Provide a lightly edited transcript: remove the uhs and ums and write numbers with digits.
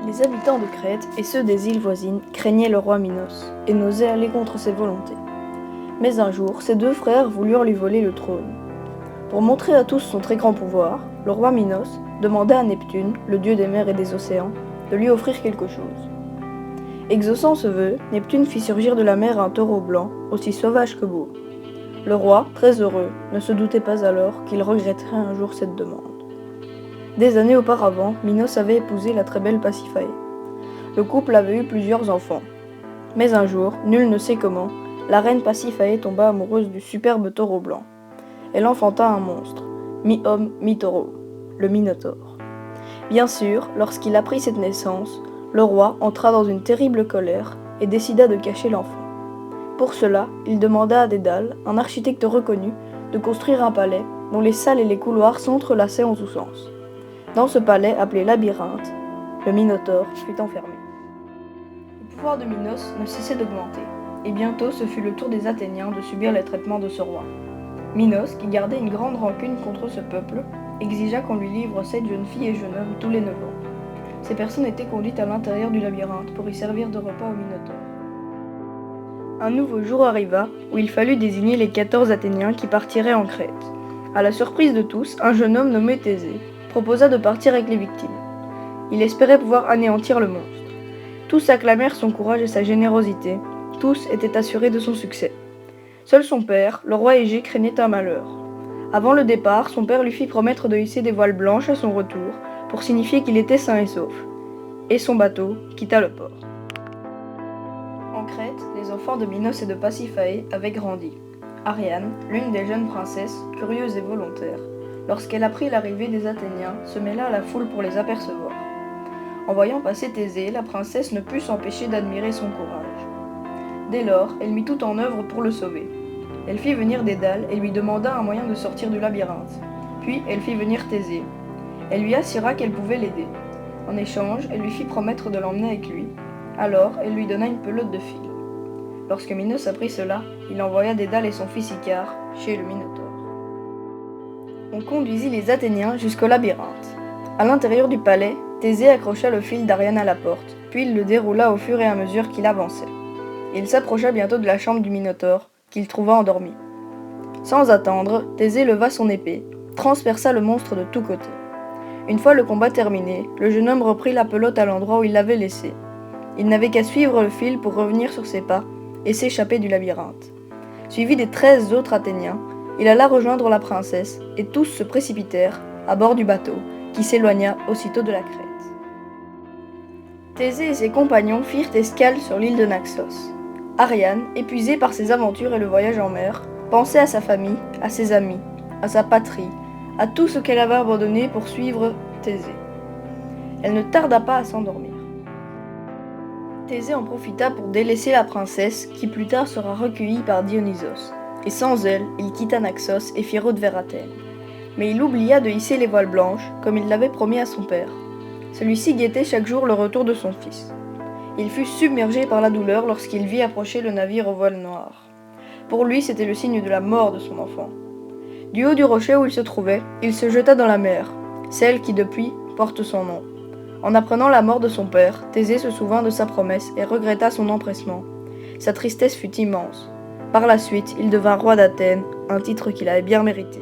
Les habitants de Crète et ceux des îles voisines craignaient le roi Minos et n'osaient aller contre ses volontés. Mais un jour, ses deux frères voulurent lui voler le trône. Pour montrer à tous son très grand pouvoir, le roi Minos demanda à Neptune, le dieu des mers et des océans, de lui offrir quelque chose. Exaucant ce vœu, Neptune fit surgir de la mer un taureau blanc, aussi sauvage que beau. Le roi, très heureux, ne se doutait pas alors qu'il regretterait un jour cette demande. Des années auparavant, Minos avait épousé la très belle Pasiphaë. Le couple avait eu plusieurs enfants. Mais un jour, nul ne sait comment, la reine Pasiphaë tomba amoureuse du superbe taureau blanc. Elle enfanta un monstre, mi-homme, mi-taureau, le Minotaure. Bien sûr, lorsqu'il apprit cette naissance, le roi entra dans une terrible colère et décida de cacher l'enfant. Pour cela, il demanda à Dédale, un architecte reconnu, de construire un palais dont les salles et les couloirs s'entrelaçaient en tous sens. Dans ce palais appelé labyrinthe, le Minotaure fut enfermé. Le pouvoir de Minos ne cessait d'augmenter, et bientôt ce fut le tour des Athéniens de subir les traitements de ce roi. Minos, qui gardait une grande rancune contre ce peuple, exigea qu'on lui livre 7 jeunes filles et jeunes hommes tous les 9 ans. Ces personnes étaient conduites à l'intérieur du labyrinthe pour y servir de repas au Minotaure. Un nouveau jour arriva où il fallut désigner les 14 Athéniens qui partiraient en Crète. À la surprise de tous, un jeune homme nommé Thésée proposa de partir avec les victimes. Il espérait pouvoir anéantir le monstre. Tous acclamèrent son courage et sa générosité, tous étaient assurés de son succès. Seul son père, le roi Égée, craignait un malheur. Avant le départ, son père lui fit promettre de hisser des voiles blanches à son retour, pour signifier qu'il était sain et sauf. Et son bateau quitta le port. En Crète, les enfants de Minos et de Pasiphaë avaient grandi. Ariane, l'une des jeunes princesses, curieuse et volontaire, lorsqu'elle apprit l'arrivée des Athéniens, se mêla à la foule pour les apercevoir. En voyant passer Thésée, la princesse ne put s'empêcher d'admirer son courage. Dès lors, elle mit tout en œuvre pour le sauver. Elle fit venir Dédale et lui demanda un moyen de sortir du labyrinthe. Puis elle fit venir Thésée. Elle lui assura qu'elle pouvait l'aider. En échange, elle lui fit promettre de l'emmener avec lui. Alors, elle lui donna une pelote de fil. Lorsque Minos apprit cela, il envoya Dédale et son fils Icare chez le Minotaure. On conduisit les Athéniens jusqu'au labyrinthe. À l'intérieur du palais, Thésée accrocha le fil d'Ariane à la porte, puis il le déroula au fur et à mesure qu'il avançait. Il s'approcha bientôt de la chambre du Minotaure, qu'il trouva endormi. Sans attendre, Thésée leva son épée, transperça le monstre de tous côtés. Une fois le combat terminé, le jeune homme reprit la pelote à l'endroit où il l'avait laissée. Il n'avait qu'à suivre le fil pour revenir sur ses pas et s'échapper du labyrinthe. Suivi des 13 autres Athéniens, il alla rejoindre la princesse et tous se précipitèrent à bord du bateau qui s'éloigna aussitôt de la Crète. Thésée et ses compagnons firent escale sur l'île de Naxos. Ariane, épuisée par ses aventures et le voyage en mer, pensait à sa famille, à ses amis, à sa patrie, à tout ce qu'elle avait abandonné pour suivre Thésée. Elle ne tarda pas à s'endormir. Thésée en profita pour délaisser la princesse, qui plus tard sera recueillie par Dionysos, et sans elle, il quitta Naxos et fit route vers Athènes. Mais il oublia de hisser les voiles blanches, comme il l'avait promis à son père. Celui-ci guettait chaque jour le retour de son fils. Il fut submergé par la douleur lorsqu'il vit approcher le navire aux voiles noires. Pour lui, c'était le signe de la mort de son enfant. Du haut du rocher où il se trouvait, il se jeta dans la mer, celle qui depuis porte son nom. En apprenant la mort de son père, Thésée se souvint de sa promesse et regretta son empressement. Sa tristesse fut immense. Par la suite, il devint roi d'Athènes, un titre qu'il avait bien mérité.